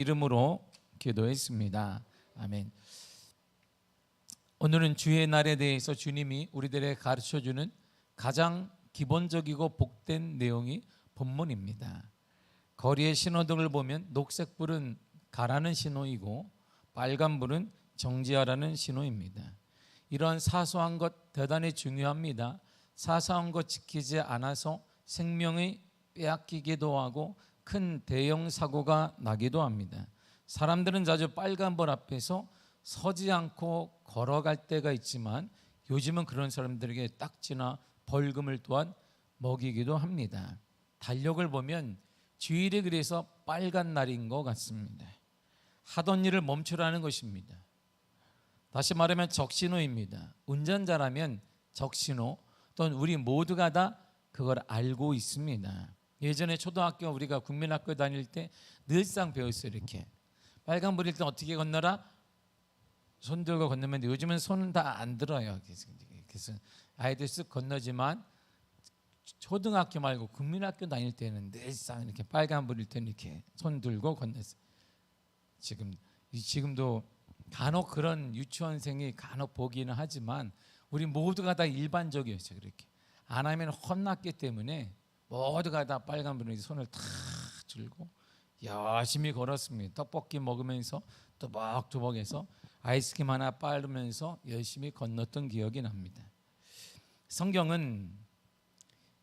이름으로 기도했습니다. 아멘. 오늘은 주의 날에 대해서 주님이 우리들에게 가르쳐주는 가장 기본적이고 복된 내용이 본문입니다. 거리의 신호등을 보면 녹색불은 가라는 신호이고 빨간불은 정지하라는 신호입니다. 이런 사소한 것 대단히 중요합니다. 사소한 것 지키지 않아서 생명이 빼앗기기도 하고 큰 대형 사고가 나기도 합니다. 사람들은 자주 빨간불 앞에서 서지 않고 걸어갈 때가 있지만 요즘은 그런 사람들에게 딱지나 벌금을 또한 먹이기도 합니다. 달력을 보면 주일이 그래서 빨간 날인 것 같습니다. 하던 일을 멈추라는 것입니다. 다시 말하면 적신호입니다. 운전자라면 적신호 또는 우리 모두가 다 그걸 알고 있습니다. 예전에 초등학교 우리가 국민학교 다닐 때 늘상 배웠어요. 이렇게 빨간불일 때 어떻게 건너라? 손 들고 건너면 요즘은 손은 다 안 들어요. 그래서 아이들 쓱 건너지만 초등학교 말고 국민학교 다닐 때는 늘상 이렇게 빨간불일 때는 이렇게 손 들고 건넜어요. 지금도 간혹 그런 유치원생이 간혹 보기는 하지만 우리 모두가 다 일반적이었어요. 그렇게 안 하면 혼났기 때문에 모두가 다 빨간불에 손을 탁 들고 열심히 걸었습니다. 떡볶이 먹으면서 또박또박해서 아이스크림 하나 빨으면서 열심히 건넜던 기억이 납니다. 성경은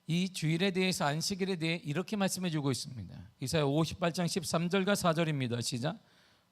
이 주일에 대해서 안식일에 대해 이렇게 말씀해 주고 있습니다. 이사야 58장 13절과 4절입니다. 시작.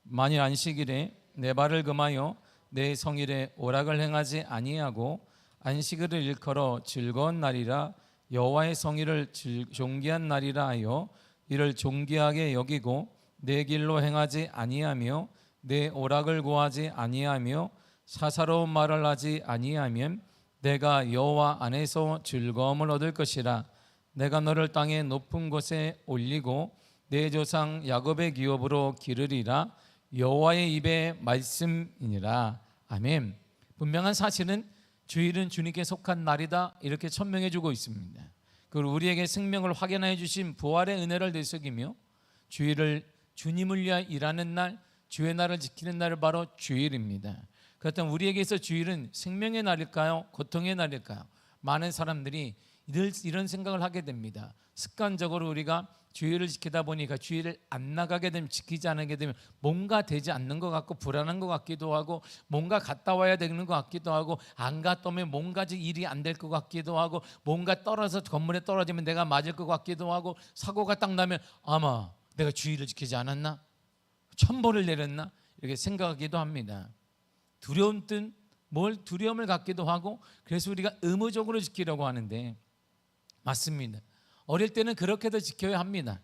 만일 안식일에 내 발을 금하여 내 성일에 오락을 행하지 아니하고 안식일을 일컬어 즐거운 날이라 여호와의 성일을 존귀한 날이라 하여 이를 존귀하게 여기고 내 길로 행하지 아니하며 내 오락을 구하지 아니하며 사사로운 말을 하지 아니하면 내가 여호와 안에서 즐거움을 얻을 것이라. 내가 너를 땅의 높은 곳에 올리고 내 조상 야곱의 기업으로 기르리라. 여호와의 입의 말씀이니라. 아멘. 분명한 사실은 주일은 주님께 속한 날이다 이렇게 천명해 주고 있습니다. 그리고 우리에게 생명을 확인해 주신 부활의 은혜를 되새기며 주일을 주님을 위하여 일하는 날, 주의 날을 지키는 날이 바로 주일입니다. 그렇다면 우리에게서 주일은 생명의 날일까요? 고통의 날일까요? 많은 사람들이 이런 생각을 하게 됩니다. 습관적으로 우리가 주일을 지키다 보니까 주일을 안 나가게 되면, 지키지 않게 되면 뭔가 되지 않는 것 같고 불안한 것 같기도 하고 뭔가 갔다 와야 되는 것 같기도 하고 안 갔다 오면 뭔가 일이 안 될 것 같기도 하고 뭔가 떨어져 건물에 떨어지면 내가 맞을 것 같기도 하고 사고가 딱 나면 아마 내가 주일을 지키지 않았나? 천벌을 내렸나? 이렇게 생각하기도 합니다. 두려움을 갖기도 하고 그래서 우리가 의무적으로 지키려고 하는데 맞습니다. 어릴 때는 그렇게도 지켜야 합니다.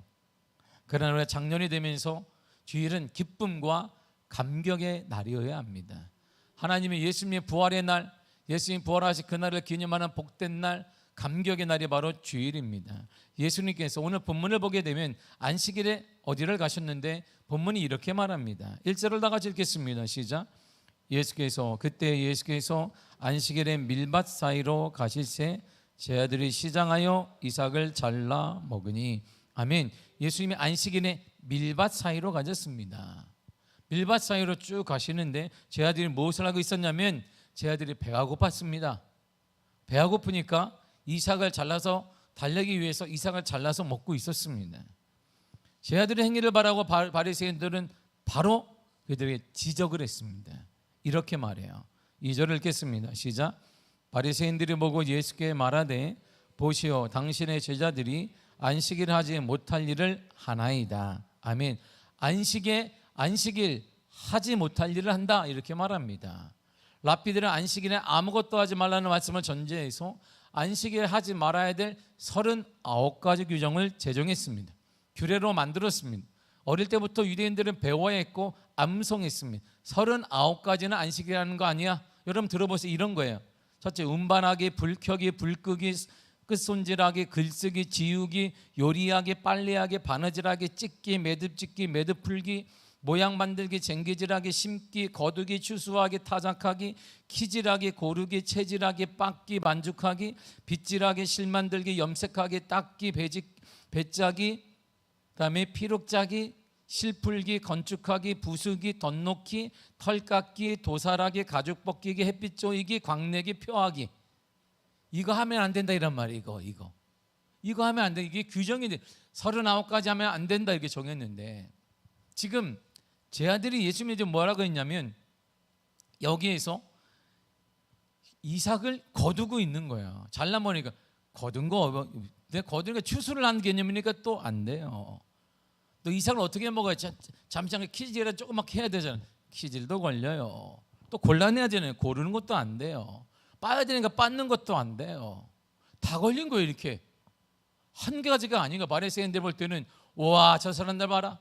그러나 우리가 장년이 되면서 주일은 기쁨과 감격의 날이어야 합니다. 하나님의 예수님의 부활의 날, 예수님 부활하신 그날을 기념하는 복된 날, 감격의 날이 바로 주일입니다. 예수님께서 오늘 본문을 보게 되면 안식일에 어디를 가셨는데 본문이 이렇게 말합니다. 1절을 다 같이 읽겠습니다. 시작. 그때 예수께서 안식일에 밀밭 사이로 가실새 제 아들이 시장하여 이삭을 잘라 먹으니. 아멘. 예수님이 안식일에 밀밭 사이로 가셨습니다. 밀밭 사이로 쭉 가시는데 제 아들이 무엇을 하고 있었냐면 제 아들이 배가 고팠습니다. 배가 고프니까 이삭을 잘라서 달래기 위해서 이삭을 잘라서 먹고 있었습니다. 제 아들의 행위를 바라고 바리새인들은 바로 그들에게 지적을 했습니다. 이렇게 말해요. 2절을 읽겠습니다. 시작. 바리새인들이 보고 예수께 말하되 보시오 당신의 제자들이 안식일 하지 못할 일을 하나이다. 아멘. 안식일 하지 못할 일을 한다 이렇게 말합니다. 랍비들은 안식일에 아무것도 하지 말라는 말씀을 전제해서 안식일 하지 말아야 될 39가지 규정을 제정했습니다. 규례로 만들었습니다. 어릴 때부터 유대인들은 배워야 했고 암송했습니다. 39가지는 안식일이라는 거 아니야? 여러분 들어보세요. 이런 거예요. 첫째, 운반하기, 불 켜기, 불 끄기, 끝손질하기, 글쓰기, 지우기, 요리하기, 빨래하기, 바느질하기, 찢기, 매듭 찢기, 매듭 풀기, 모양 만들기, 쟁기질하기, 심기, 거두기, 추수하기, 타작하기, 키질하기, 고르기, 채질하기, 빻기, 반죽하기, 빗질하기, 실 만들기, 염색하기, 닦기, 배짜기, 그다음에 피룩짜기, 실풀기, 건축하기, 부수기, 덧놓기, 털 깎기, 도살하기, 가죽 벗기기, 햇빛 쬐기, 광내기, 표하기. 이거 하면 안 된다 이란 말이에요. 이거 하면 안 돼. 이게 규정인데 39가지 하면 안 된다 이렇게 정했는데, 지금 제 아들이 예수님이 지금 뭐라고 했냐면 여기에서 이삭을 거두고 있는 거야. 잘난 보니까 거둔 거, 내 거두니까 추수를 한 개념이니까 또 안 돼요. 또 이삭을 어떻게 먹어요? 잠시만 키질이라 조그맣게 해야 되잖아요. 키질도 걸려요. 또 골라내야 되잖아요. 고르는 것도 안 돼요. 빠야 되니까 빻는 것도 안 돼요. 다 걸린 거예요. 이렇게 한 가지가 아닌가. 바리새인들 볼 때는 와, 저 사람들 봐라,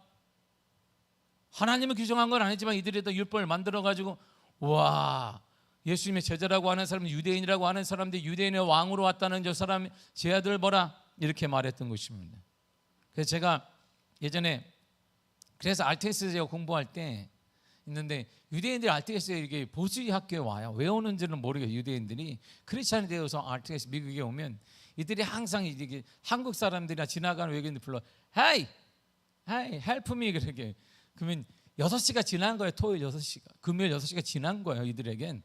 하나님은 규정한 건 아니지만 이들이 또 율법을 만들어가지고 와, 예수님의 제자라고 하는 사람, 유대인이라고 하는 사람들이 유대인의 왕으로 왔다는 저 사람, 제 아들 보라, 이렇게 말했던 것입니다. 그래서 제가 예전에 그래서 RTS 제가 공부할 때 있는데, 유대인들이 RTS에 이렇게 보수의 학교에 와요. 왜 오는지는 모르겠어요. 유대인들이 크리스찬이 되어서 RTS 미국에 오면 이들이 항상 이게 한국 사람들이나 지나가는 외국인들 불러, Hey, help me, 그렇게. 그러면 6시가 지난 거예요. 토요일 6시가, 금요일 6시가 지난 거예요, 이들에겐.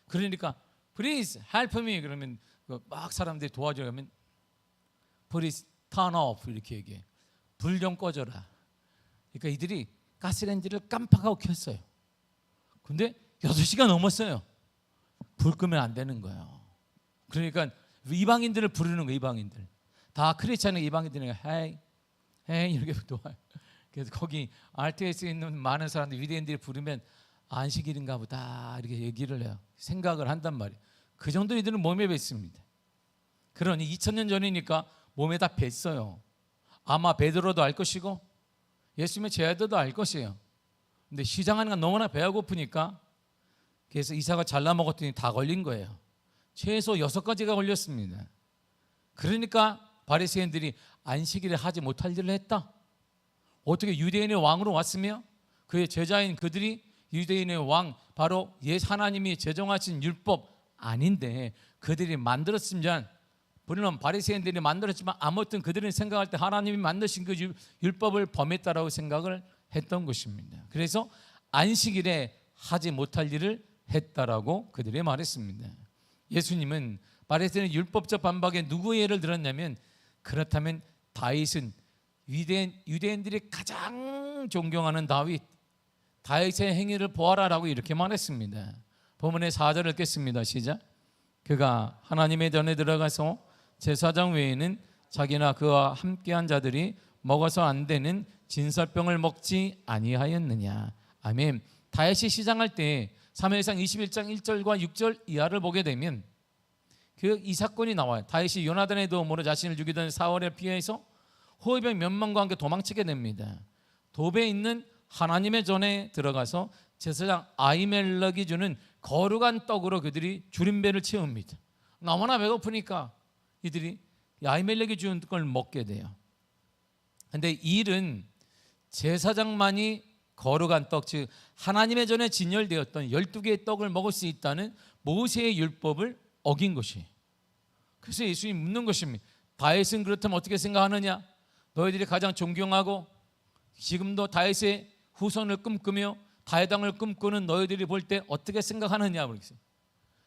그러니까 Please help me 그러면 막 사람들이 도와줘야면 Please turn off 이렇게 얘기해. 불 좀 꺼져라. 그러니까 이들이 가스레인지를 깜빡하고 켰어요. 근데 6시가 넘었어요. 불 끄면 안 되는 거예요. 그러니까 이방인들을 부르는 거예요. 이방인들 다 크리스찬의 이방인들이 헤이 이렇게 도와요. 그래서 거기 RTS에 있는 많은 사람들, 유대인들이 부르면 안식일인가 보다 이렇게 얘기를 해요. 생각을 한단 말이에요. 그 정도 이들은 몸에 뱄습니다. 그러니 2000년 전이니까 몸에다 뱄어요. 아마 베드로도 알 것이고 예수님의 제자들도 알 것이에요. 근데 시장하는 건 너무나 배가 고프니까 그래서 이삭을 잘라 먹었더니 다 걸린 거예요. 최소 6가지가 걸렸습니다. 그러니까 바리새인들이 안식일에 하지 못할 일을 했다. 어떻게 유대인의 왕으로 왔으며 그의 제자인 그들이 유대인의 왕, 바로 하나님이 제정하신 율법 아닌데 그들이 만들었으면, 물론 바리새인들이 만들었지만 아무튼 그들은 생각할 때 하나님이 만드신 그 율법을 범했다라고 생각을 했던 것입니다. 그래서 안식일에 하지 못할 일을 했다라고 그들이 말했습니다. 예수님은 바리새인의 율법적 반박에 누구의 예를 들었냐면, 그렇다면 다윗은 유대인들이 가장 존경하는 다윗의 행위를 보아라라고 이렇게 말했습니다. 본문의 4절을 읽겠습니다. 시작. 그가 하나님의 전에 들어가서 제사장 외에는 자기나 그와 함께한 자들이 먹어서 안 되는 진설병을 먹지 아니하였느냐. 아멘. 다윗이 시장할 때 사무엘상 21장 1절과 6절 이하를 보게 되면 이 사건이 나와요. 다윗이 요나단의 도움으로 자신을 죽이던 사울에 피해서 호위병 몇 명과 함께 도망치게 됩니다. 도배에 있는 하나님의 전에 들어가서 제사장 아히멜렉이 주는 거룩한 떡으로 그들이 줄임배를 채웁니다. 너무나 배고프니까 이들이 아히멜렉이 준 걸 먹게 돼요. 그런데 이 일은 제사장만이 거룩한 떡, 즉 하나님의 전에 진열되었던 12개의 떡을 먹을 수 있다는 모세의 율법을 어긴 것이에요. 그래서 예수님이 묻는 것입니다. 다윗은 그렇다면 어떻게 생각하느냐? 너희들이 가장 존경하고 지금도 다윗의 후손을 꿈꾸며 다윗 왕을 꿈꾸는 너희들이 볼 때 어떻게 생각하느냐?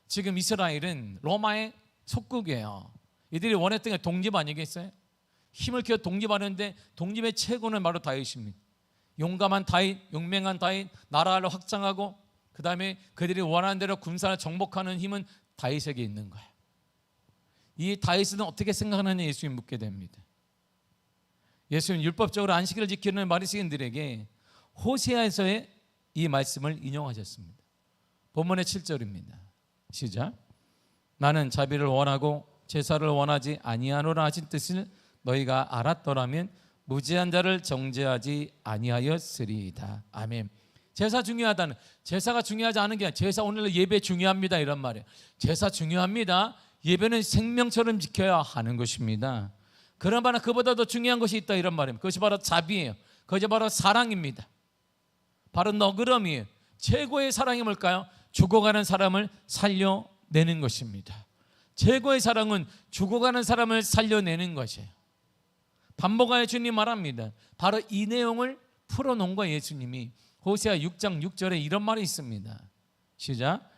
지금 이스라엘은 로마의 속국이에요. 이들이 원했던 게 독립 아니겠어요? 힘을 키워 독립하는데 독립의 최고는 바로 다윗입니다. 용감한 다윗, 용맹한 다윗, 나라를 확장하고 그 다음에 그들이 원하는 대로 군사를 정복하는 힘은 다윗에게 있는 거예요. 이 다윗은 어떻게 생각하느냐 예수님 묻게 됩니다. 예수님 율법적으로 안식일을 지키는 바리새인들에게 호세아에서의 이 말씀을 인용하셨습니다. 본문의 7절입니다. 시작. 나는 자비를 원하고 제사를 원하지 아니하노라 하신 뜻을 너희가 알았더라면 무죄한 자를 정죄하지 아니하였으리이다. 아멘. 제사 중요하다는, 제사가 중요하지 않은 게 아니라 제사 오늘 예배 중요합니다 이런 말이에요. 제사 중요합니다. 예배는 생명처럼 지켜야 하는 것입니다. 그러나 그보다 더 중요한 것이 있다 이런 말입니다. 그것이 바로 자비예요. 그것이 바로 사랑입니다. 바로 너그러움이에요. 최고의 사랑이 뭘까요? 죽어가는 사람을 살려내는 것입니다. 최고의 사랑은 죽어가는 사람을 살려내는 것이에요. 반복하여 주님 말합니다. 바로 이 내용을 풀어놓은 거예요. 예수님이 호세아 6장 6절에 이런 말이 있습니다. 시작.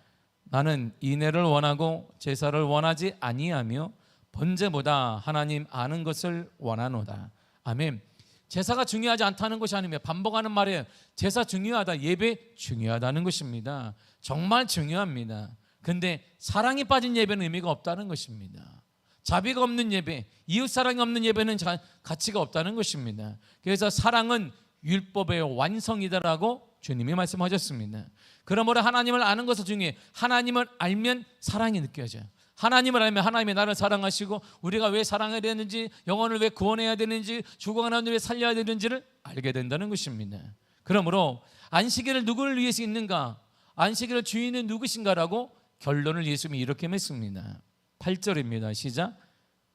나는 인애를 원하고 제사를 원하지 아니하며 번제보다 하나님 아는 것을 원하노다. 아멘. 제사가 중요하지 않다는 것이 아니며 반복하는 말이에요. 제사 중요하다, 예배 중요하다는 것입니다. 정말 중요합니다. 근데 사랑이 빠진 예배는 의미가 없다는 것입니다. 자비가 없는 예배, 이웃사랑이 없는 예배는 가치가 없다는 것입니다. 그래서 사랑은 율법의 완성이다라고 주님이 말씀하셨습니다. 그러므로 하나님을 아는 것은 중요해. 하나님을 알면 사랑이 느껴져요. 하나님을 알면 하나님이 나를 사랑하시고 우리가 왜 사랑해야 되는지, 영혼을 왜 구원해야 되는지, 죽어가는 왜 살려야 되는지를 알게 된다는 것입니다. 그러므로 안식일을 누구를 위해서 있는가? 안식일의 주인은 누구신가라고 결론을 예수님이 이렇게 맺습니다. 8절입니다. 시작.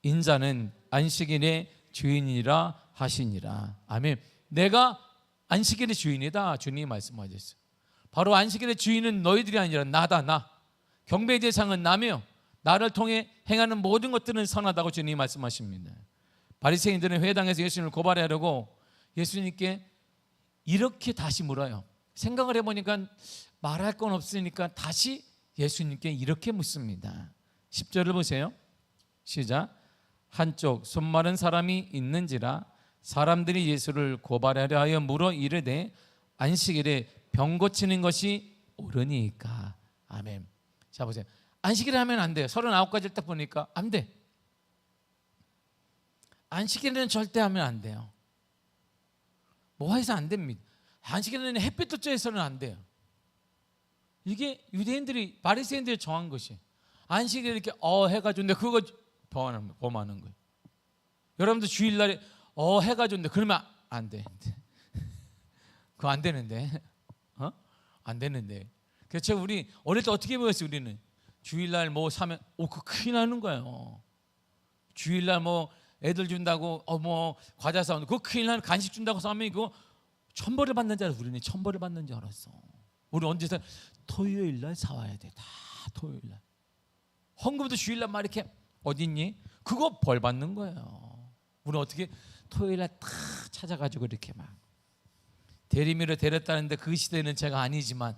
인자는 안식일의 주인이라 하시니라. 아멘. 내가 안식일의 주인이다. 주님이 말씀하셨어요. 바로 안식일의 주인은 너희들이 아니라 나다. 나. 경배의 대상은 나며 나를 통해 행하는 모든 것들은 선하다고 주님이 말씀하십니다. 바리새인들은 회당에서 예수님을 고발하려고 예수님께 이렇게 다시 물어요. 생각을 해보니까 말할 건 없으니까 다시 예수님께 이렇게 묻습니다. 10절을 보세요. 시작. 한쪽 손 마른 사람이 있는지라 사람들이 예수를 고발하려 하여 물어 이르되 안식일에 병 고치는 것이 옳으니까. 아멘. 자 보세요. 안식일에 하면 안 돼요. 39가지를 딱 보니까 안 돼. 안식일에는 절대 하면 안 돼요. 뭐 해서 안 됩니다. 안식일에는 햇빛도 쬐서는 안 돼요. 이게 유대인들이, 바리새인들이 정한 것이 안식일에 이렇게 해가 좋은데 그거 범하는 거예요. 여러분들 주일날에 해가 좋은데 그러면 안 돼. 그거 안 되는데. 안 되는데. 그래서 우리 어릴 때 어떻게 배웠어요? 우리는 주일날 뭐 사면 그거 큰일 나는 거예요. 주일날 뭐 애들 준다고 뭐 과자 사오는 그거 큰일 나는, 간식 준다고 사면 이거 천벌을 받는 줄 알았어. 우리는 천벌을 받는 줄 알았어. 우리 언제서 토요일날 사와야 돼. 다 토요일날. 헌금도 주일날 막 이렇게 어딨니? 그거 벌 받는 거예요. 우리 어떻게 토요일날 다 찾아가지고 이렇게 막 대리미를 데렸다는데 그 시대는 제가 아니지만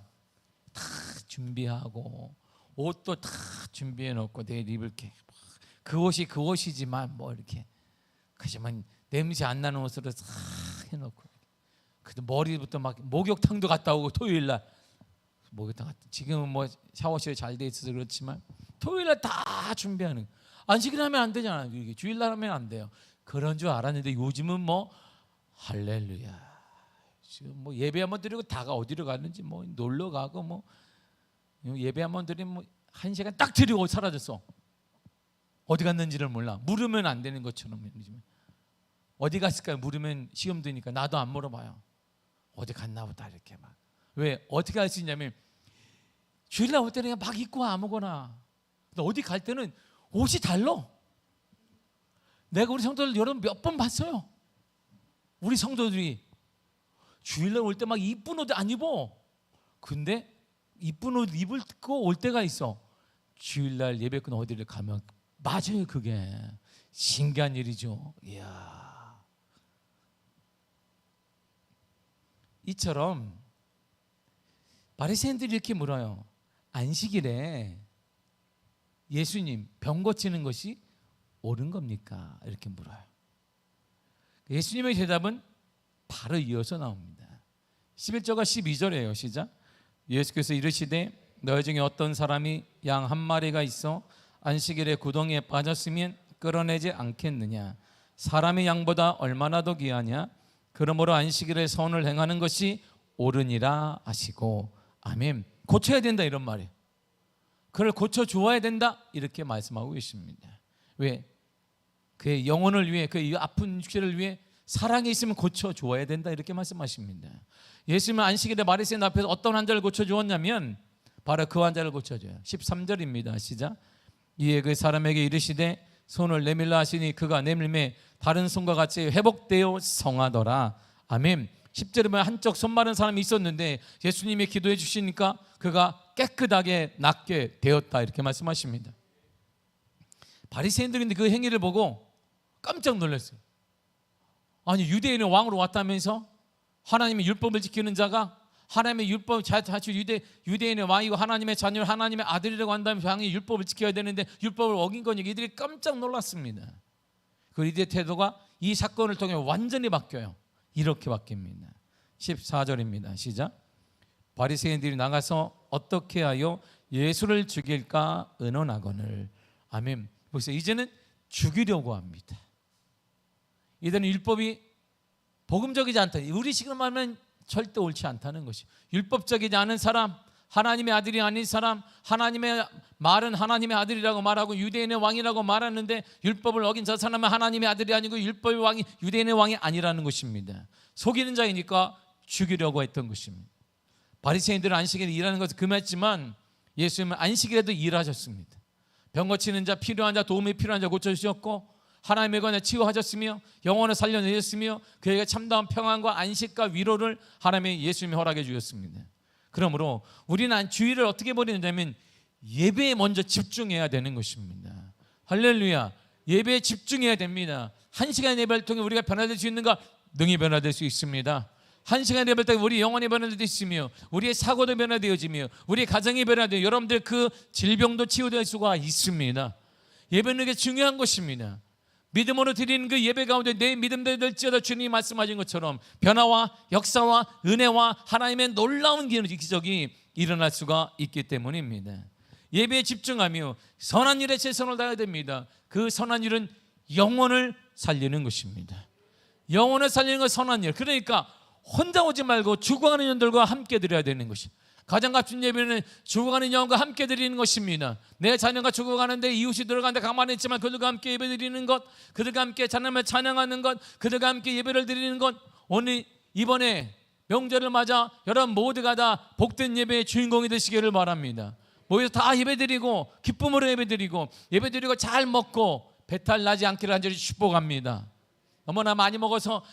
다 준비하고 옷도 다 준비해 놓고 내일 입을 게 그 옷이 그 옷이지만 뭐 이렇게 하지만 냄새 안 나는 옷으로 싹 해놓고 그래도 머리부터 막 목욕탕도 갔다 오고 토요일날 목욕탕 갔다. 지금은 뭐 샤워실이 잘 돼 있어서 그렇지만 토요일날 다 준비하는. 안식일 하면 안 되잖아요. 이게 주일날 하면 안 돼요. 그런 줄 알았는데 요즘은 뭐 할렐루야. 지금 뭐 예배 한번 드리고 다가 어디로 갔는지 뭐 놀러 가고 뭐 예배 한번 드리면 뭐 1시간 딱 드리고 사라졌어. 어디 갔는지를 몰라. 물으면 안 되는 것처럼. 어디 갔을까요? 물으면 시험 드니까 나도 안 물어봐요. 어디 갔나 보다 이렇게 막. 왜? 어떻게 할 수 있냐면 주일날 올 때는 그냥 막 입고 와, 아무거나. 근데 어디 갈 때는 옷이 달라. 내가 우리 성도들 여러분 몇 번 봤어요. 우리 성도들이 주일날 올 때 막 이쁜 옷 안 입어. 근데 이쁜 옷 입고 올 때가 있어. 주일날 예배 끝나 어디를 가면 맞아요. 그게 신기한 일이죠. 이야. 이처럼 바리새인들이 이렇게 물어요. 안식일에 예수님 병 고치는 것이 옳은 겁니까? 이렇게 물어요. 예수님의 대답은 바로 이어서 나옵니다. 11절과 12절이에요. 시작. 예수께서 이르시되 너희 중에 어떤 사람이 양 한 마리가 있어 안식일에 구덩이에 빠졌으면 끌어내지 않겠느냐. 사람의 양보다 얼마나 더 귀하냐. 그러므로 안식일에 선을 행하는 것이 옳으니라 하시고. 아멘. 고쳐야 된다 이런 말이에요. 그걸 고쳐 주어야 된다 이렇게 말씀하고 계십니다. 왜? 그의 영혼을 위해, 그의 아픈 육체를 위해 사랑이 있으면 고쳐 주어야 된다 이렇게 말씀하십니다. 예수님은 안식일에 바리새인 앞에서 어떤 환자를 고쳐 주었냐면 바로 그 환자를 고쳐줘요. 13절입니다. 시작. 이에 그 사람에게 이르시되 손을 내밀라 하시니 그가 내밀매 다른 손과 같이 회복되어 성하더라. 아멘. 10절에 보면 한쪽 손 마른 사람이 있었는데 예수님이 기도해 주시니까 그가 깨끗하게 낫게 되었다 이렇게 말씀하십니다. 바리새인들인데 그 행위를 보고 깜짝 놀랐어요. 아니 유대인의 왕으로 왔다면서 하나님의 율법을 지키는 자가 하나님의 율법 자주 유대인의 왕이고 하나님의 자녀 하나님의 아들이라고 한다면 왕이 율법을 지켜야 되는데 율법을 어긴 거니 이들이 깜짝 놀랐습니다. 그 이들의 태도가 이 사건을 통해 완전히 바뀌어요. 이렇게 바뀝니다. 14절입니다. 시작. 바리새인들이 나가서 어떻게 하여 예수를 죽일까 의논하거늘. 아멘. 보세요. 이제는 죽이려고 합니다. 이들은 율법이 복음적이지 않다. 우리식으로 말하면 절대 옳지 않다는 것이. 율법적이지 않은 사람, 하나님의 아들이 아닌 사람, 하나님의 말은 하나님의 아들이라고 말하고 유대인의 왕이라고 말하는데 율법을 어긴 저 사람은 하나님의 아들이 아니고 율법의 왕이 유대인의 왕이 아니라는 것입니다. 속이는 자이니까 죽이려고 했던 것입니다. 바리새인들은 안식일에 일하는 것을 금했지만 예수님은 안식일에도 일하셨습니다. 병 고치는 자, 필요한 자, 도움이 필요한 자 고쳐주셨고 하나님의 권에 치유하셨으며 영혼을 살려내셨으며 그에게 참다운 평안과 안식과 위로를 하나님의 예수님이 허락해 주셨습니다. 그러므로 우리는 주의를 어떻게 버리냐면 예배에 먼저 집중해야 되는 것입니다. 할렐루야. 예배에 집중해야 됩니다. 1시간 예배를 통해 우리가 변화될 수 있는가? 능히 변화될 수 있습니다. 1시간 예배를 통해 우리 영혼이 변화될 수 있으며 우리의 사고도 변화되어지며 우리의 가정이 변화되어 여러분들 그 질병도 치유될 수가 있습니다. 예배는 게 중요한 것입니다. 믿음으로 드리는 그 예배 가운데 내 믿음대로 될지어다 주님이 말씀하신 것처럼 변화와 역사와 은혜와 하나님의 놀라운 기적이 일어날 수가 있기 때문입니다. 예배에 집중하며 선한 일에 최선을 다해야 됩니다. 그 선한 일은 영혼을 살리는 것입니다. 영혼을 살리는 건 선한 일. 그러니까 혼자 오지 말고 죽어가는 영들과 함께 드려야 되는 것입니다. 가장 값진 예배는 죽어가는 영과 함께 드리는 것입니다. 내 자녀가 죽어가는데 이웃이 들어가는데 가만히 있지만 그들과 함께 예배 드리는 것, 그들과 함께 하나님을 찬양하는 것, 그들과 함께 예배를 드리는 것. 오늘 이번에 명절을 맞아 여러분 모두가 다 복된 예배의 주인공이 되시기를 바랍니다. 모여서 다 예배 드리고 기쁨으로 예배 드리고 잘 먹고 배탈 나지 않기를 간절히 축복합니다. 너무나 많이 먹어서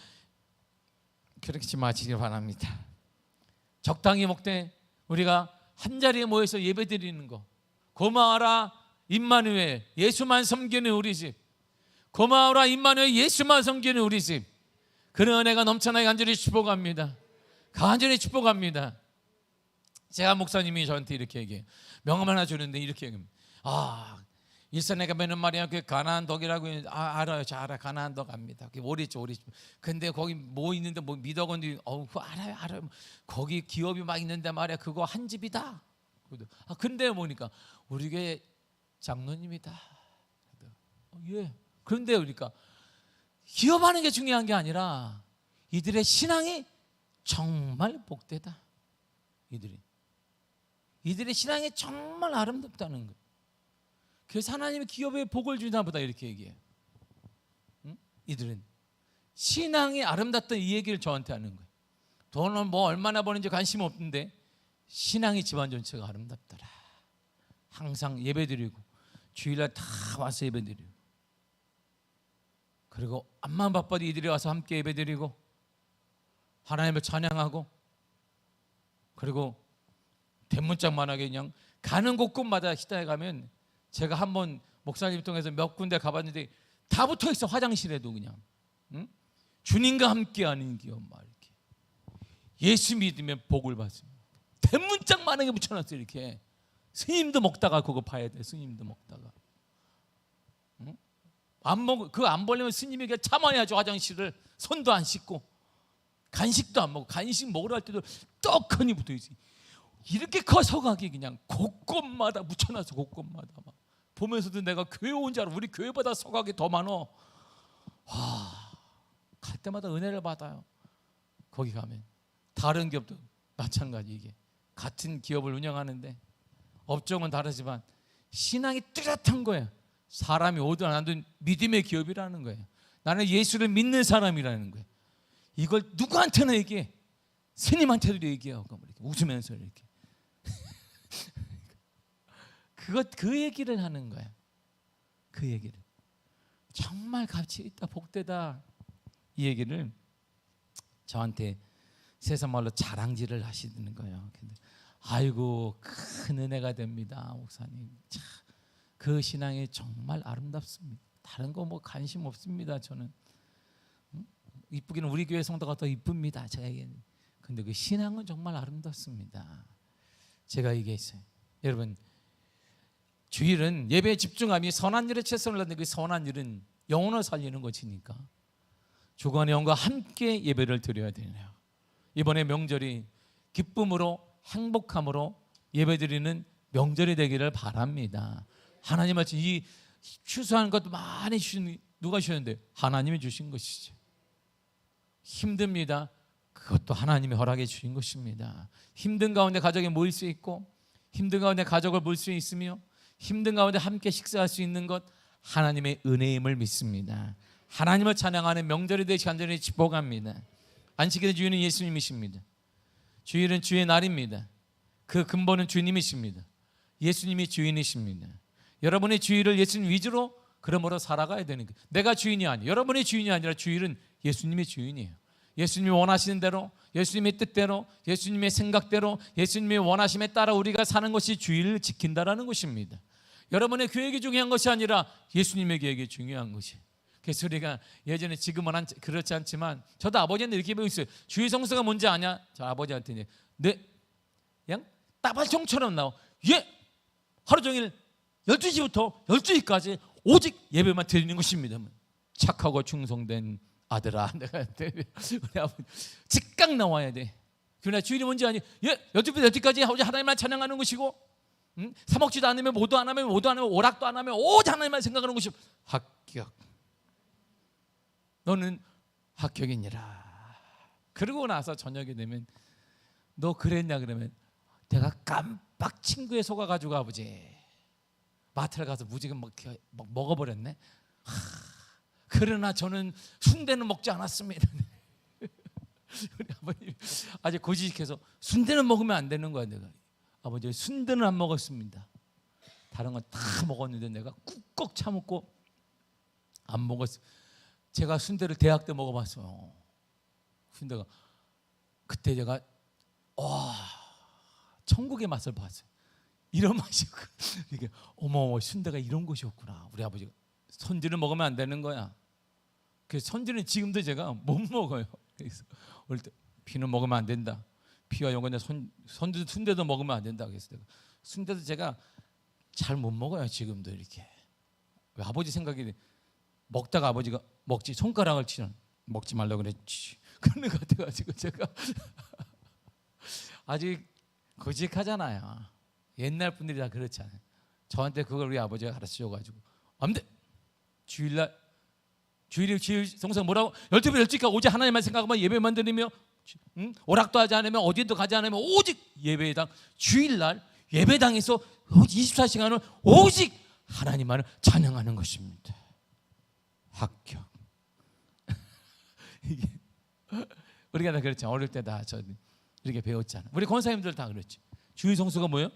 그렇게 마시길 바랍니다. 적당히 먹되 우리가 한자리에 모여서 예배 드리는 거. 고마워라 임마누엘, 예수만 섬기는 우리 집. 고마워라 임마누엘, 예수만 섬기는 우리 집. 그런 은혜가 넘쳐나게 간절히 축복합니다. 간절히 축복합니다. 제가 목사님이 저한테 이렇게 얘기해요. 명함 하나 주는데 이렇게 얘기합니다. 일산에 가면은 말이야 그 가나안 덕이라고 알아요. 저 알아. 가나안 덕 압니다. 그게 오리죠. 근데 거기 뭐 있는데 뭐 미덕원이 그거 알아요. 거기 기업이 막 있는데 말이야 그거 한 집이다. 근데 뭐니까 우리 교회 장로님이다. 예. 그런데 그러니까 기업하는 게 중요한 게 아니라 이들의 신앙이 정말 복되다. 이들의 신앙이 정말 아름답다는 거예요. 그래서 하나님의 기업에 복을 주나 보다 이렇게 얘기해요. 응? 이들은 신앙이 아름답다 이 얘기를 저한테 하는 거예요. 돈은 뭐 얼마나 버는지 관심 없는데 신앙이 집안 전체가 아름답더라. 항상 예배드리고 주일날 다 와서 예배드리고 그리고 암만 바빠도 이들이 와서 함께 예배드리고 하나님을 찬양하고 그리고 대문짝만하게 그냥 가는 곳곳마다 시다에 가면 제가 한번 목사님 통해서 몇 군데 가봤는데 다 붙어있어. 화장실에도 그냥 응? 주님과 함께하는 기업 막 이렇게 예수 믿으면 복을 받습니다. 대문짝만하게 붙여놨어요. 이렇게 스님도 먹다가 그거 봐야 돼. 스님도 먹다가 응? 그거 안 벌리면 스님에게 참아야죠. 화장실을 손도 안 씻고 간식도 안 먹고 간식 먹으러 할 때도 떡하니 붙어있어요. 이렇게 커 서각이 그냥 곳곳마다 묻혀놔서 곳곳마다 막 보면서도 내가 교회 온 줄 알아. 우리 교회보다 서각이 더 많어. 갈 때마다 은혜를 받아요. 거기 가면 다른 기업도 마찬가지. 이게 같은 기업을 운영하는데 업종은 다르지만 신앙이 뚜렷한 거예요. 사람이 오든 안 오든 믿음의 기업이라는 거예요. 나는 예수를 믿는 사람이라는 거예요. 이걸 누구한테나 얘기해. 스님한테도 얘기하고 웃으면서 이렇게 그 얘기를 하는 거야. 그 얘기를 정말 가치 있다, 복되다 이 얘기를 저한테 세상 말로 자랑질을 하시는 거예요. 근데 아이고 큰 은혜가 됩니다, 목사님. 참, 그 신앙이 정말 아름답습니다. 다른 거 뭐 관심 없습니다. 저는 이쁘기는 우리 교회 성도가 더 이쁩니다. 제가 얘기했는데, 근데 그 신앙은 정말 아름답습니다. 제가 얘기했어요. 여러분, 주일은 예배에 집중함이 선한 일에 최선을 다하는데, 그 선한 일은 영혼을 살리는 것이니까 주관의 영과 함께 예배를 드려야 되네요. 이번에 명절이 기쁨으로 행복함으로 예배드리는 명절이 되기를 바랍니다. 하나님 말씀, 이 추수하는 것도 많이 주신, 누가 주셨는데? 하나님이 주신 것이죠. 힘듭니다. 그것도 하나님이 허락해 주신 것입니다. 힘든 가운데 가족이 모일 수 있고, 힘든 가운데 가족을 볼 수 있으며, 힘든 가운데 함께 식사할 수 있는 것, 하나님의 은혜임을 믿습니다. 하나님을 찬양하는 명절이 되시 간절히 축복합니다. 안식일의 주인은 예수님이십니다. 주일은 주의 날입니다. 그 근본은 주님이십니다. 예수님이 주인이십니다. 여러분의 주일을 예수님 위주로 그러므로 살아가야 되는 거예요. 내가 주인이 아니에요. 여러분의 주인이 아니라 주일은 예수님의 주인이에요. 예수님이 원하시는 대로, 예수님의 뜻대로, 예수님의 생각대로, 예수님의 원하심에 따라 우리가 사는 것이 주일을 지킨다라는 것입니다. 여러분의 계획이 중요한 것이 아니라 예수님의 계획이 중요한 것이에요. 그래서 우리가 예전에, 지금은 그렇지 않지만, 저도 아버지한테 이렇게 배웠어요. 주일 성수가 뭔지 아냐? 저 아버지한테 이제, 네, 그냥 따발총처럼 나와. 예, 하루 종일 12시부터 12시까지 오직 예배만 드리는 것입니다. 착하고 충성된 아들아, 내가 우리 아버지 즉각 나와야 돼. 그러나 주일이 뭔지 아니? 예, 12시부터 12시까지 하나님만 찬양하는 것이고, 사먹지도 않으면, 모도 안 하면, 오락도 안 하면 오직 하나님만 생각하는 것이 합격. 너는 합격이니라. 그러고 나서 저녁이 되면, 너 그랬냐 그러면, 내가 깜빡 친구에 속아가지고 아버지 마트를 가서 무지개 막 먹어버렸네. 그러나 저는 순대는 먹지 않았습니다. 우리 아버님 아직 고지식해서 순대는 먹으면 안 되는 거야. 내가, 아버지 순대는 안 먹었습니다. 다른 건 다 먹었는데 내가 꾹꾹 참고 안 먹었어요. 제가 순대를 대학 때 먹어봤어요. 순대가, 그때 제가 천국의 맛을 봤어요. 이런 맛이었고, 이게 어머, 순대가 이런 것이었구나. 우리 아버지가 선지를 먹으면 안 되는 거야. 그래서 선지는 지금도 제가 못 먹어요. 그래서 어릴 때 피는 먹으면 안 된다. 피와 영혼의 순대도 먹으면 안 된다. 그래서 내가 순대도 제가 잘 못 먹어요. 지금도 이렇게. 아버지 생각이, 먹다가 아버지가 먹지, 손가락을 치는, 먹지 말라고 그랬지. 그런 것 같아가지고 제가 아직 거짓하잖아요. 옛날 분들이 다 그렇잖아요. 저한테 그걸 우리 아버지가 가르쳐줘가지고, 안 돼. 주일 성수가 뭐라고? 12시 12시까지 오직 하나님만 생각하면 예배만 드리며, 오락도 하지 않으면 어디도 가지 않으면 오직 예배당, 주일날 예배당에서 24시간을 오직 하나님만을 찬양하는 것입니다. 합격. 이게 우리가 다 그렇죠. 어릴 때 다 저 이렇게 배웠잖아. 우리 권사님들 다 그렇지. 주일 성수가 뭐예요?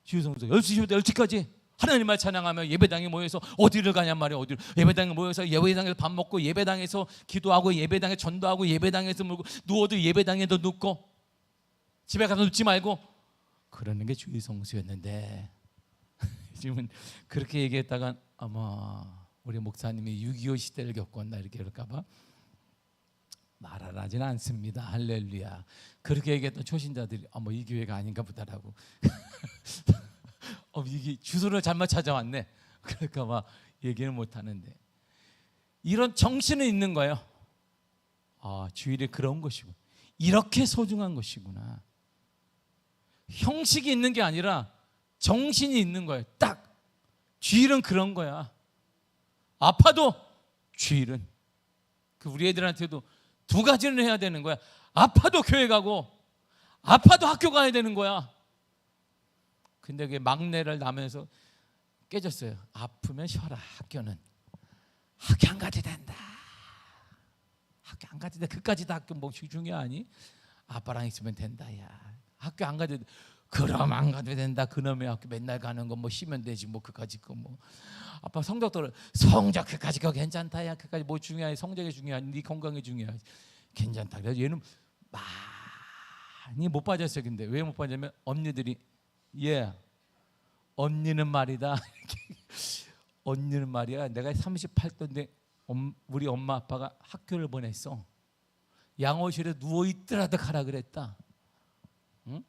주일 성수 10시부터 10시까지 하나님만 찬양하며 예배당에 모여서 어디를 가냔 말이에요. 어디를? 예배당에 모여서 예배당에서 밥 먹고, 예배당에서 기도하고, 예배당에 전도하고, 예배당에서 물고, 누워도 예배당에도 눕고, 집에 가서 눕지 말고, 그러는 게 주일 성수였는데 지금은 그렇게 얘기했다가 아마 우리 목사님이 6.25 시대를 겪었나 이렇게 그럴까봐 말을 하지는 않습니다. 할렐루야. 그렇게 얘기했던 초신자들이 이 교회가 아닌가 보다라고 이게 주소를 잘못 찾아왔네. 그러니까 막 얘기를 못 하는데, 이런 정신은 있는 거예요. 주일이 그런 것이고, 이렇게 소중한 것이구나. 형식이 있는 게 아니라 정신이 있는 거예요. 딱 주일은 그런 거야. 아파도 주일은, 우리 애들한테도 두 가지는 해야 되는 거야. 아파도 교회 가고, 아파도 학교 가야 되는 거야. 근데 그게 막내를 낳으면서 깨졌어요. 아프면 쉬어라. 학교는 학교 안 가도 된다. 학교 안 가도 돼. 그까지 다 학교 뭐 중요하니? 아빠랑 있으면 된다. 야, 학교 안 가도 돼. 그럼 안 가도 된다. 그놈의 학교 맨날 가는 거 뭐 쉬면 되지. 뭐 그까지 거 뭐. 아빠 성적도 성적 그까지 거 괜찮다. 야, 그까지 뭐 중요해? 성적이 중요하니? 네 건강이 중요하지. 괜찮다. 그래서 얘는 많이 못 빠졌어요. 근데 왜 못 빠졌냐면 언니들이, 언니는 말이다. 언니는 말이야. 내가 38도인데 우리 엄마 아빠가 학교를 보냈어. 양호실에 누워있더라도 가라 그랬다. 응?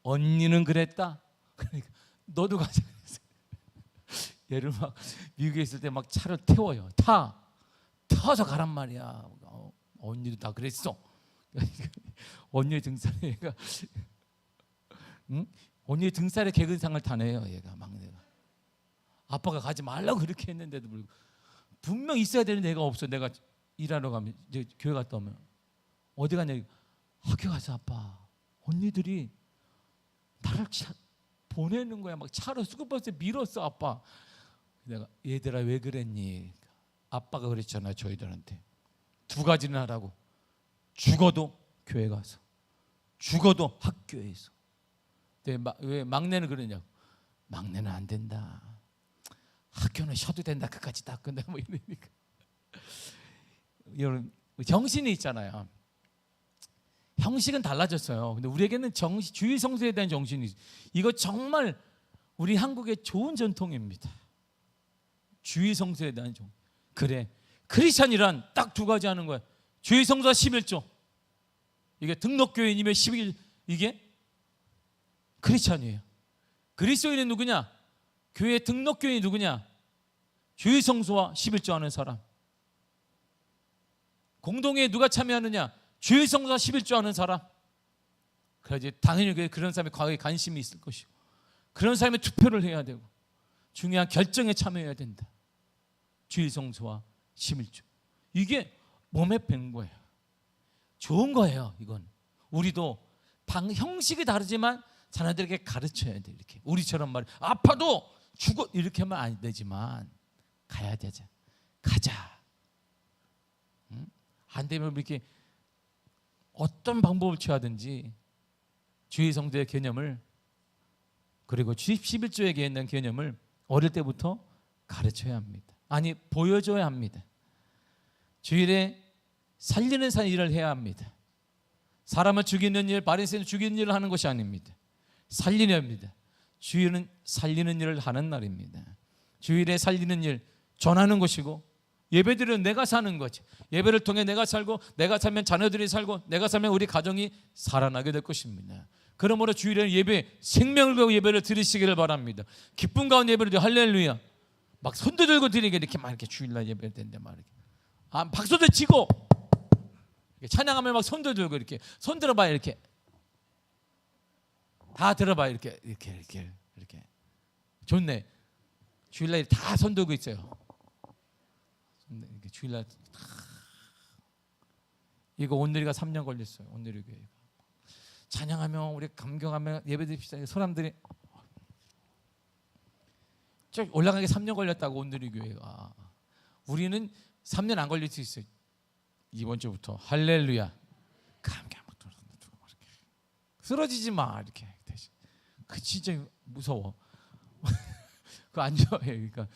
언니는 그랬다. 그러니까 너도 가자 그랬어. 얘를 막 미국에 있을 때 막 차를 태워요. 타서 가란 말이야. 언니도 다 그랬어. 언니의 등살에 얘가 응? 언니의 등살에 개근상을 타네요. 얘가 막내가. 아빠가 가지 말라고 그렇게 했는데도 불구하고 분명 있어야 되는 애가 없어. 내가 일하러 가면 이제 교회 갔다 오면 어디 가냐? 학교 가서 아빠 언니들이 나를 보내는 거야. 막 차로 수급버스에 밀었어 아빠. 내가 얘들아 왜 그랬니? 아빠가 그랬잖아 저희들한테. 두 가지는 하라고. 죽어도 교회 가서, 죽어도 학교에서. 왜 막내는 그러냐고. 막내는 안 된다. 학교는 쉬어도 된다. 그까지 다 끝내 뭐 이러니까. 여러분 정신이 있잖아요. 형식은 달라졌어요. 근데 우리에게는 주일 성수에 대한 정신이 있어요. 이거 정말 우리 한국의 좋은 전통입니다. 주일 성수에 대한 정신. 그래 크리스찬이란 딱 두 가지 하는 거야. 주일 성수와 11조. 이게 등록교인이면 11, 이게 크리스찬이에요. 그리스도인은 누구냐? 교회 등록교인이 누구냐? 주일 성수와 11조 하는 사람. 공동회에 누가 참여하느냐? 주일 성수와 11조 하는 사람. 그래야지 당연히 그런 사람이 과거에 관심이 있을 것이고, 그런 사람이 투표를 해야 되고, 중요한 결정에 참여해야 된다. 주일 성수와 11조. 이게 몸에 밴 거예요. 좋은 거예요. 이건 우리도 형식이 다르지만 자녀들에게 가르쳐야 돼. 이렇게 우리처럼 말 아파도 죽어 이렇게 하면 안 되지만 가야 되자. 가자. 응? 안 되면 이렇게 어떤 방법을 취하든지 주일 성도의 개념을, 그리고 주일 11조에 있는 개념을 어릴 때부터 가르쳐야 합니다. 아니 보여줘야 합니다. 주일에 살리는 일을 해야 합니다. 사람을 죽이는 일, 바리새인을 죽이는 일을 하는 것이 아닙니다. 살리려 합니다. 주일은 살리는 일을 하는 날입니다. 주일에 살리는 일 전하는 것이고, 예배드리는 내가 사는 거지. 예배를 통해 내가 살고, 내가 살면 자녀들이 살고, 내가 살면 우리 가정이 살아나게 될 것입니다. 그러므로 주일에는 예배, 생명을 걸고 예배를 드리시기를 바랍니다. 기쁨 가운데 예배를 드려 할렐루야. 막 손도 들고 드리게 이렇게 막 이렇게 주일날 예배를 드리는데 막 이렇게 박수도 치고 찬양하면 막 손도 들고 이렇게 손 들어봐 이렇게 다 들어봐 이렇게 좋네. 주일날 다 손 들고 있어요. 이렇게 주일날 이거 온누리가 3년 걸렸어요. 온누리 교회가 찬양하면 우리 감격하면 예배드립시다. 사람들이 쭉 올라가게 3년 걸렸다고 온누리 교회가. 우리는 3년 안 걸릴 수 있어요. 이번 주부터 할렐루야. 감기부터 이렇게 쓰러지지 마 이렇게 대신. 그 진짜 무서워. 그거 안 좋아해. 그러니까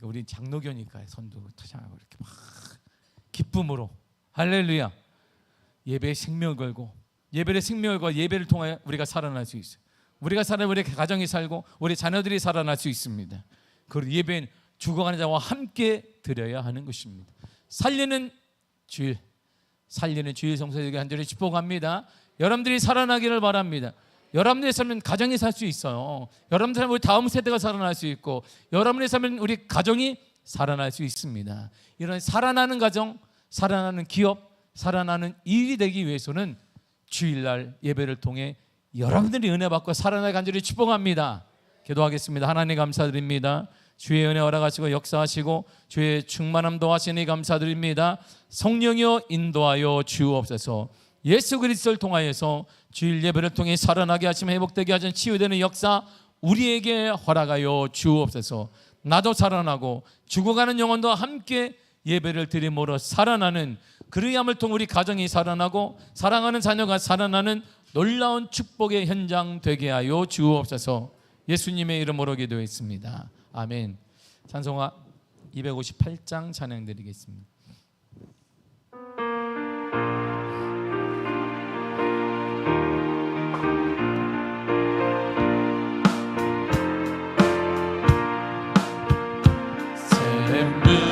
우리 장로교니까 선도 타장하고 이렇게 막 기쁨으로 할렐루야. 예배에 생명을 걸고, 예배의 생명을 걸고 예배를 통하여 우리가 살아날 수 있어요. 우리가 살아 우리 가정이 살고 우리 자녀들이 살아날 수 있습니다. 그리고 예배는 죽어가는 자와 함께 드려야 하는 것입니다. 살리는 주일 성수에게 간절히 축복합니다. 여러분들이 살아나기를 바랍니다. 여러분들의 삶은 가정이 살 수 있어요. 여러분들의 삶은 우리 다음 세대가 살아날 수 있고, 여러분의 삶은 우리 가정이 살아날 수 있습니다. 이런 살아나는 가정, 살아나는 기업, 살아나는 일이 되기 위해서는 주일날 예배를 통해 여러분들이 은혜 받고 살아나기 간절히 축복합니다. 기도하겠습니다. 하나님 감사드립니다. 주의 은혜 허락하시고 역사하시고 주의 충만함 도하시니 감사드립니다. 성령이여 인도하여 주옵소서. 예수 그리스도를 통하여서 주일 예배를 통해 살아나게 하시며 회복되게 하시는 치유되는 역사 우리에게 허락하여 주옵소서. 나도 살아나고 죽어가는 영혼도 함께 예배를 드림으로 살아나는, 그리함을 통해 우리 가정이 살아나고 사랑하는 자녀가 살아나는 놀라운 축복의 현장 되게 하여 주옵소서. 예수님의 이름으로 기도했습니다. 아멘. 찬송가 258장 찬양드리겠습니다.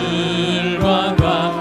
샘물과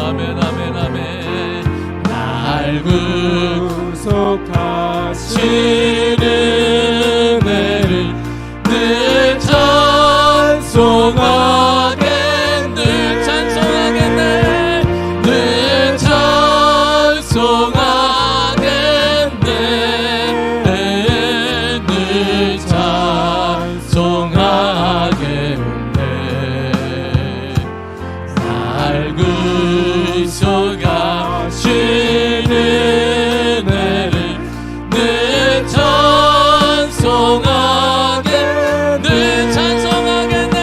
아멘 아멘 아멘. 날 구속하시는 은혜를 늘 찬송하겠네. 늘 찬송하겠네. 늘 찬송하겠네. 늘 찬송하겠네. 날 구속하시는 은혜를 늘 찬송하겠네. 늘 찬송하겠네.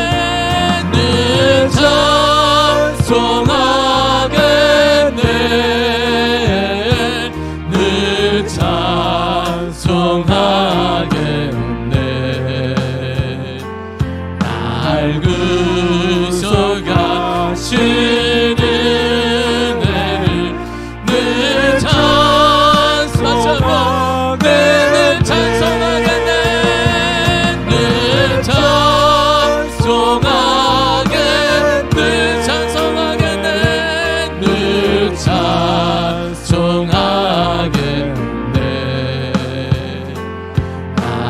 늘 찬송하겠네. 늘 찬송하겠네. 날 구속하시는 은혜를 늘 찬송하겠네. 늘 찬송하겠네. 늘 찬송하겠네. 늘 찬송하겠네. 늘 찬송하겠네.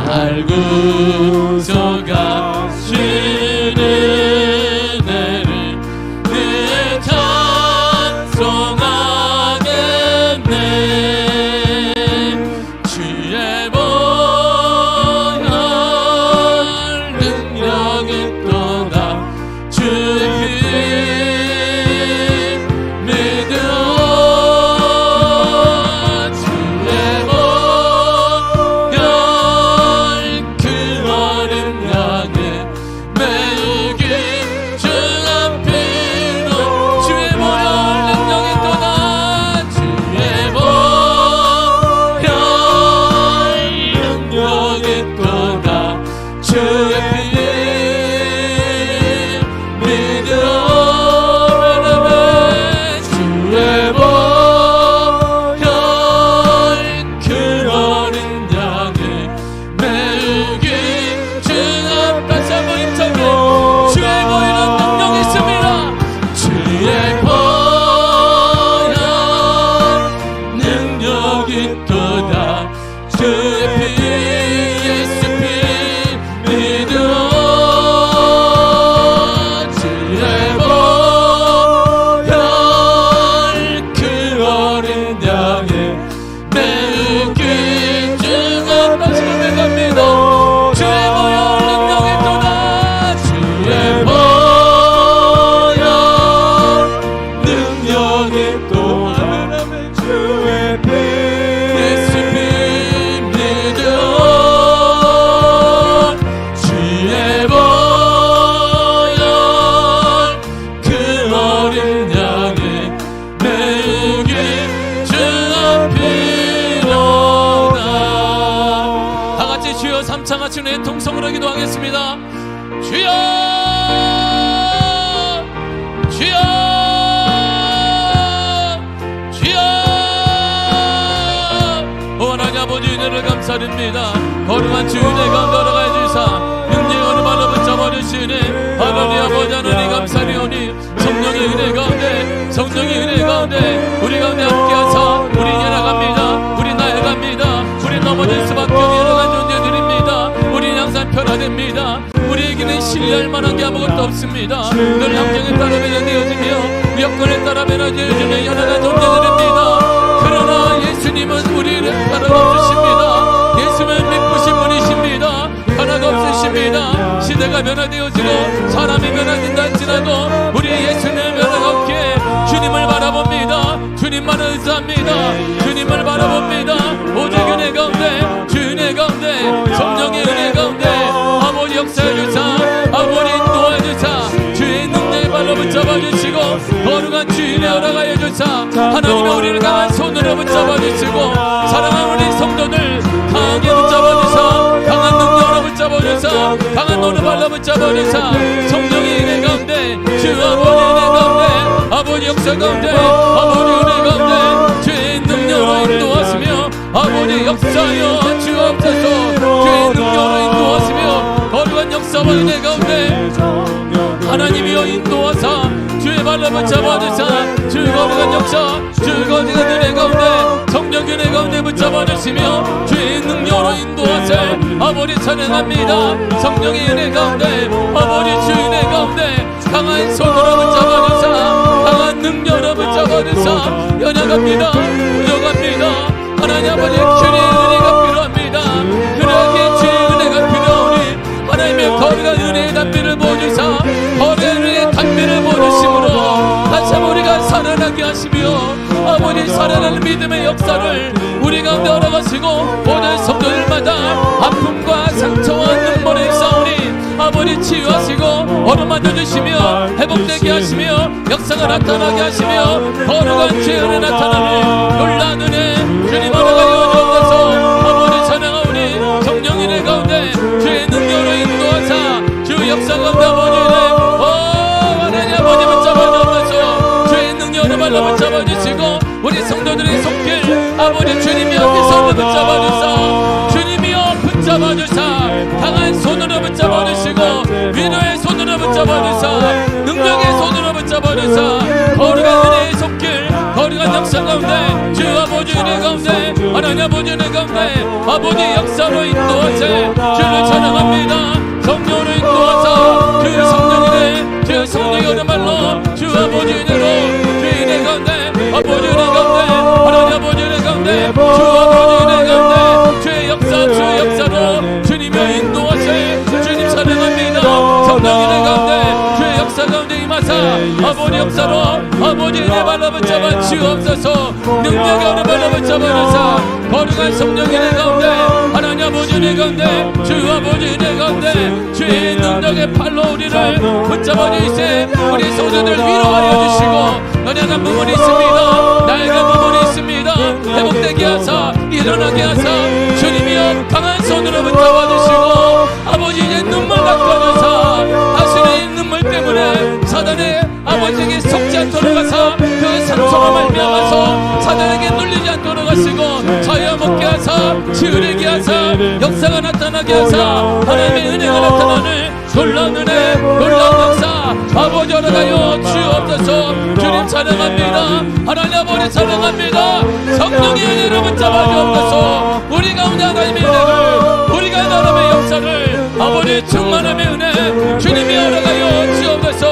날 구속하시는 은혜를 늘 찬송하겠네. 주의 보혈 능력이 또다. 주의 피 믿어. 주의 보혈 그 어린 양의 매우기 주 앞이로. 주의 보혈 능력이 또다. 주의 보혈 능력이 또다. 주의 피 믿어. 주의 보혈 그 어린 양의 매우기 주 앞에 사고 힘차게. 주의 보혈은 능력이 있습니다. 주의 보혈 능력이 또다. 주의 피 예수 피 믿어. 주의 보혈 그 어린 양의 매우기 주 앞에 사고 갑니다. 주의 보혈 능력이 또다. 주의 보혈 능력이 또다. 주의 피 예수 피 믿어. 주의 보혈 그 어린 양의 매우기 주 앞이로다. 다 같이 주여 삼창같이 내 통성으로 기도하겠습니다. 주여 주여 주여. 오 하나님 아버지 은혜를 감사드립니다. 거룩한 주 은혜 가운데 걸어가해 주사 능력으로 발로 붙잡아 주시네. 할렐루야. 아버지 하나님 감사드리오니 성령의 은혜 가운데 성령의 은혜 가운데 우리 가운데 함께하사 우리 일어갑니다. 우리 나아갑니다. 우리 넘어질 수밖에 없는 여러 가지 존재들입니다. 우리는 항상 변화됩니다. 우리에게는 신뢰할 만한 게 아무것도 없습니다. 늘 함정에 따라 변화되어지며 여건에 따라 변화되어지는 여러 가지 존재들입니다. 그러나 예수님은 우리를 하나가 없으십니다. 예수님은 미쁘신 분이십니다. 하나가 없으십니다. 시대가 변화되어지고 사람이 변화된다 할지라도 우리 예수님은 변화가 없기에 주님을 바라봅니다. 주님만을 의지합니다. 주님을 바라봅니다. 오직 은혜 가운데 주 은혜 가운데 성령의 은혜 가운데 아버지 역사해 주사 아버지 인도해 주사 주의 능력의 발로 붙잡아 주시고 거룩한 주인의 허락하여 주사 하나님의 우리를 강한 손으로 붙잡아 주시고 사랑하는 우리 성도들 강하게 붙잡아 주사 강한 능력으로 붙잡아 주사 강한 노를 발로 붙잡아 주사 성령의 은혜 가운데 주 아버지 은혜 가운데 아버지 역사 가운데 아버지 은혜 가운데 주의 능력으로 인도하시며 아버지 역사여 주옵소서 주의 능력으로 인도하시며 거룩한 역사와 은혜 가운데 하나님이여 인도하사 주의 발로 붙잡아 주사 주 거룩한 역사 주의 거룩한 은혜 가운데 성령 은혜 가운데 붙잡아 주시며 주의 능력으로 인도하세 아버지 찬양합니다. 성령의 은혜 가운데 아버지 주의 은혜 가운데 강한 손으로 붙잡아 주사 강한 능력으로 붙잡아 주사 연약합니다. 부족합니다. 하나님 아버지 주의 은혜가 필요합니다. 그러기에 주의 은혜가 필요하오니 하나님의 거룩한 은혜의 담비를 보여주사 거룩한 은혜의 담비를 보여주심으로 다시 한번 우리가 살아나게 하시며 아버지 살아나는 믿음의 역사를 우리 가운데 허락하시고 모든 성도들마다 아픔과 상처와 눈물의 싸우니 아버지 치유하시고 얼음만져 주시며 회복되게 하시며 역사가 나타나게 하시며 거룩한 주의 은혜 나타나는 놀라운 은혜 주님 하나가 주옵소서. 아버지 찬양하오니 성령의 은혜 가운데 주의 능력으로 인도하사 주의 역사 가운데 아버지 은혜 하나님 아버지 붙잡아 주옵소서. 주의 능력으로 발로 붙잡아 주시고 우리 성도들의 손길 아버지 주님이 앞에서 붙잡아 주사 주님이여 붙잡아 주사 강한 손으로 붙잡아 주시고 위로의 손으로 붙잡아 주사 능력의 손으로 붙잡아 주사 거룩한 은혜의 손길 거룩한 역사 가운데 주 아버지 은혜 가운데 하나님 아버지 은혜 가운데 아버지 역사로 인도하세 주를 찬양합니다. 성령으로 인도하사 주 성령이네 주 성령의 얼음말로 주 아버지 은혜로 주의 은혜 가운데 아버지 은혜 가운데 하나님 아버지 은혜 가운데 주 아버지 은혜 가운데 주의 역사로 주님의 인도하세 주님 찬양합니다. 성령의 은혜 가운데 주의 역사 가운데 임하사 아버지 역사로 아버지 은혜 발로 붙잡아 주옵소서. 능력의 얼음 발로 붙잡아 주사 거룩한 성령의 은혜 가운데 하나님 아버지 은혜 가운데 주 아버지 은혜 가운데 주의 능력의 팔로 우리를 붙잡아 주시세 우리 성도들 위로하여 주시고 연약한 부분이 있습니다. 낡은 부분이 있습니다. 회복되게 하사 일어나게 하사 주님이여 강한 손으로 붙잡아 주시고 아버지 이제 눈물 닦아주사 다시는 눈물 때문에 사단의 아버지에게 속지 않도록 하사 그 상처로 말미암아서 사단에게 눌리지 않도록 하시고 자유와 먹게 하사 치유되게 하사 역사가 나타나게 하사 하나님의 은혜가 나타나는 놀라운 은혜 놀라운 역사 아버지 허락하여 주옵소서. 주님 찬양합니다. 하나님 아버지 찬양합니다. 성령의 은혜를 붙잡아 주옵소서. 우리 가운데 하나님의 은혜를 우리가 나름의 역사를 아버지 충만함의 은혜 주님이 허락하여 주옵소서.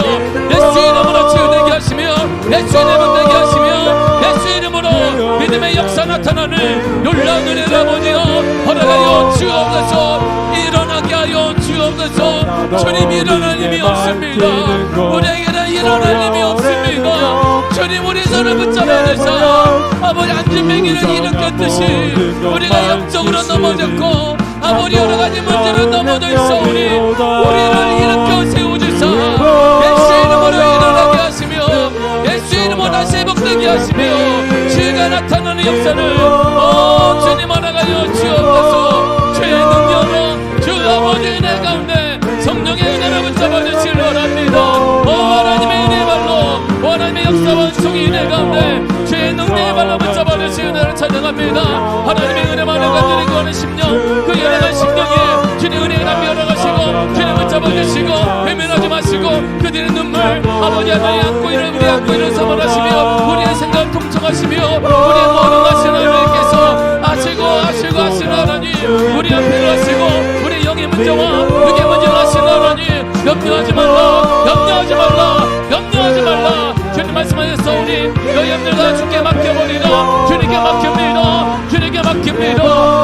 예수 이름으로 치유되게 하시며 예수 이름으로 되게 하시며 예수 이름으로 믿음의 역사 나타나는 놀라운 은혜를 아버지여 허락하여 주옵소서. 일어나게 하여 주옵소서. 주님 일어날 힘이 없습니다. 우리에게는 일어날 힘이 없습니다. 주님 우리 손을 붙잡아 주사 아버지 안진뱅이를 일으켰듯이 우리가 영적으로 넘어졌고 아버지 여러가지 문제로 넘어져 있어오니 우리를 일으켜 세워주사 예수 이름으로 일어나게 하시며 예수 이름으로 다시 회복되게 하시며 주가 나타나는 역사를 주님 허락하여 주옵소서. 주의 능력으로 주 아버지 은혜 가운데 성령의 은혜를 붙잡아 주시길 바랍니다. 하나님의 은혜 발로 하나님의 역사와 성의 은혜 가운데 주의 능력의 발로 붙잡아 주시는 은혜를 찬양합니다. 하나님의 은혜만을 가지고 하는 심령 그 연약한 심령에 주님 은혜의 담비 열어가시고 주님 붙잡아 주시고 외면하지 마시고 그들의 눈물 아버지 하나님 안고 일을 우리 안고 일어서만 하시며 우리의 생각을 통촉하시며 우리의 모든 것을 하나님께서 아시고 하시는 하나님 우리 앞에 하시고 우리 영의 문제와 육의 문제를 하시는 하나님 염려하지 말라 주님 말씀하셨어. 우리 너희 염려를 다 주께 맡겨버리라. 주님께 맡깁니다.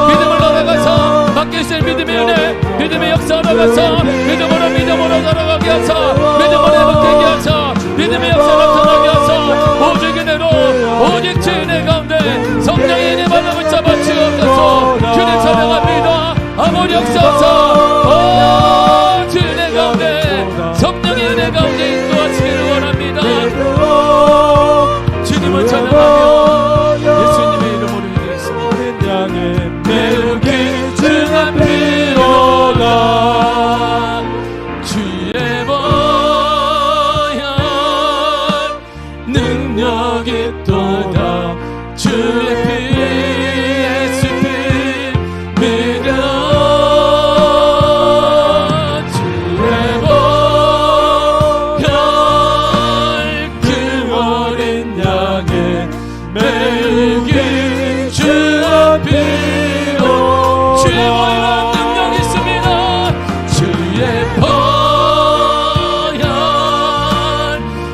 믿음을 나아가서 맡기실 믿음의 은혜 믿음의 역사 나아가서 믿음으로 나아가게 하사 믿음으로 회복되게 하사 믿음의 역사 나타나게 하사 오직 은혜로 오직 주의 은혜 가운데 성령의 은혜 발로 붙잡아 주옵소서. 주님 찬양합니다. 아버지 역사하사 주의 은혜 가운데 성령의 은혜 가운데 인도하시기를 원합니다. 주님을 찬양하며 예수님의 이름으로 기도했습니다. 매우 귀중한 피로가 주의 보혈 능력이 또다 주의 피 예수 피 믿어 주의 보혈 그 어린 양의 매일기 주 앞이로 주의 보혈한 능력이 있습니다. 주의 보혈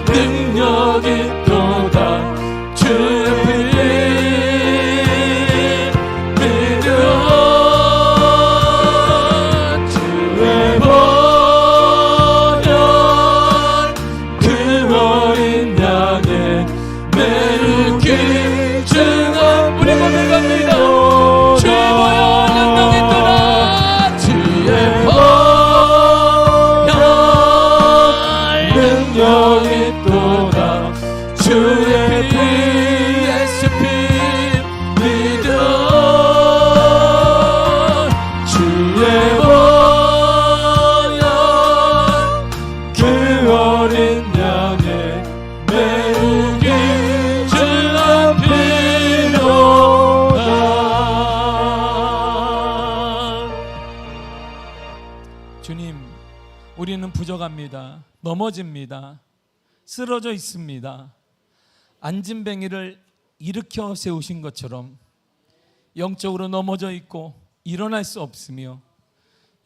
능력이 있도다. 주의 피 믿어 주의 보혈 그 어린 양의 매일기 주 앞 우리 고백합니다. 주의 보혈 능력이 있도다. 주의 보혈 능력이 있도다. 주의 피 예수 피 믿어 주의 보혈 그 어린 양의 매우기 주 앞이로다. 주님, 우리는 부족합니다. 넘어집니다. 쓰러져 있습니다. 안진뱅이를 일으켜 세우신 것처럼 영적으로 넘어져 있고 일어날 수 없으며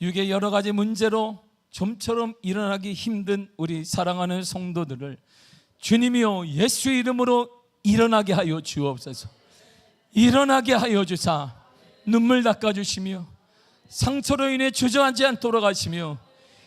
육의 여러 가지 문제로 좀처럼 일어나기 힘든 우리 사랑하는 성도들을 주님이여 예수의 이름으로 일어나게 하여 주옵소서. 일어나게 하여 주사 눈물 닦아주시며 상처로 인해 주저하지 않도록 하시며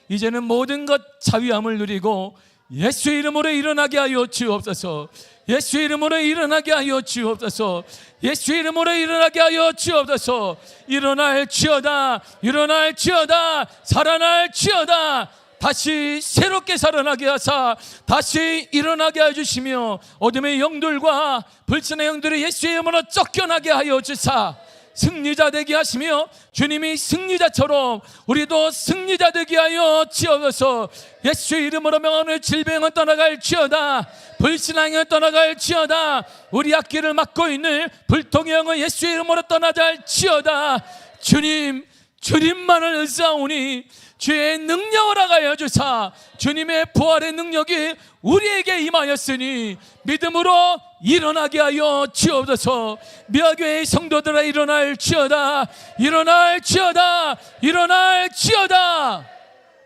이제는 모든 것 자유함을 누리고 예수의 이름으로 일어나게 하여 주옵소서. 예수의 이름으로 일어나게 하여 주옵소서. 예수의 이름으로 일어나게 하여 주옵소서. 일어날지어다 일어날지어다 살아날지어다. 다시 새롭게 살아나게 하사 다시 일어나게 해주시며 어둠의 영들과 불신의 영들이 예수의 이름으로 쫓겨나게 하여 주사 승리자 되게 하시며 주님이 승리자처럼 우리도 승리자 되게 하여 주옵소서. 예수의 이름으로 명하는 질병은 떠나갈지어다. 불신앙은 떠나갈지어다. 우리 앞길을 막고 있는 불통의 영은 예수의 이름으로 떠나갈지어다. 주님, 주님만을 의지하오니 주의 능력을 하여 주사 주님의 부활의 능력이 우리에게 임하였으니 믿음으로 일어나게 하여 주옵소서. 미아교회의 성도들아 일어날지어다 일어날지어다 일어날지어다.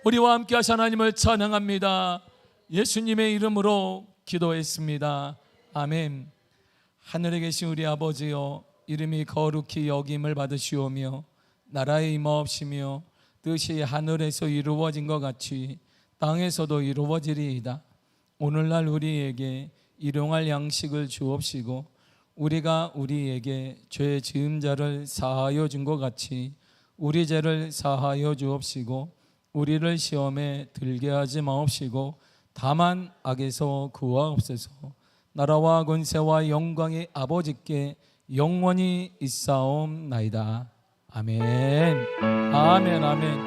우리와 함께 하신 하나님을 찬양합니다. 예수님의 이름으로 기도했습니다. 아멘. 하늘에 계신 우리 아버지여, 이름이 거룩히 여김을 받으시오며 나라의 임하옵시며 뜻이 하늘에서 이루어진 것 같이 땅에서도 이루어지리이다. 오늘날 우리에게 일용할 양식을 주옵시고 우리가 우리에게 죄 지은 자를 사하여 준 것 같이 우리 죄를 사하여 주옵시고 우리를 시험에 들게 하지 마옵시고 다만 악에서 구하옵소서. 나라와 권세와 영광이 아버지께 영원히 있사옵나이다. 아멘. 아멘. 아멘.